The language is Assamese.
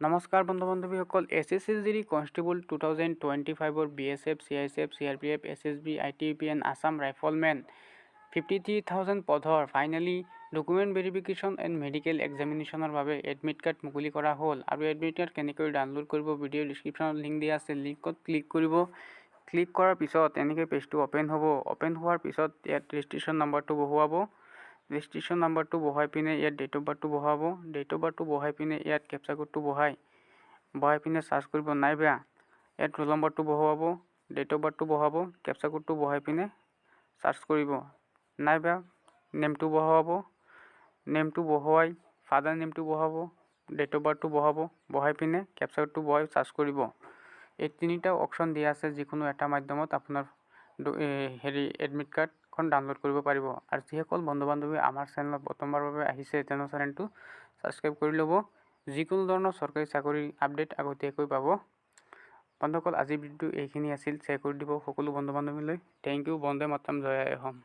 নমস্কাৰ বন্ধু বান্ধৱীসকল SSC GD constable 2025 BSF CISF CRPF SSB ITBPN Assam riflemen 53,000 পদৰ finally document verification and medical এক্সামিনেশ্যনৰ বাবে এডমিট কাৰ্ড মুকলি কৰা হ'ল আৰু এডমিট কাৰ্ড কেনেকৈ ডাউনলোড কৰিব ভিডিঅ' ডিছক্ৰিপশ্যনত লিংক দিয়া আছে লিংকত ক্লিক কৰিব ক্লিক কৰাৰ পিছত এনেকৈ পেজটো ওপেন হ'ব ওপেন হোৱাৰ পিছত ইয়াত ৰেজিষ্ট্ৰেশ্যন নাম্বাৰটো বহুৱাব ৰেজিষ্ট্ৰেশ্যন নাম্বাৰটো বহাই পিনে ইয়াত ডেট অফ বাৰ্থটো বহাব ডেট অফ বাৰ্থটো বহাই পিনে ইয়াত কেপচা কোডটো বহাই পিনে সাৰ্চ কৰিব নাইবা ইয়াত ৰোল নম্বৰটো বহুৱাব ডেট অফ বাৰ্থটো বহাব কেপচা কোডটো বহাই পিনে সাৰ্চ কৰিব নাইবা নেমটো বহাব নেমটো বহাই ফাদাৰ নেমটো বহাব ডেট অফ বাৰ্থটো বহাব বহাই পিনে কেপচা কোডটো বহাই সাৰ্চ কৰিব এই তিনিটা অপচন দিয়া আছে যিকোনো এটা মাধ্যমত আপোনাৰ এডমিট কাৰ্ডখন ডাউনলোড কৰিব পাৰিব আৰু যিসকল বন্ধু বান্ধৱী আমাৰ চেনেলত প্ৰথমবাৰৰ বাবে আহিছে তেনে চেনেলটো সাবস্ক্ৰাইব কৰি ল'ব যিকোনো ধৰণৰ চৰকাৰী চাকৰি আপডেট আগতীয়াকৈ পাব বন্ধুসকল আজিৰ ভিডিঅ'টো এইখিনি আছিল শ্বেয়াৰ কৰি দিব সকলো বন্ধু বান্ধৱীলৈ থেংক ইউ বন্দে মাতৰম জয় অসম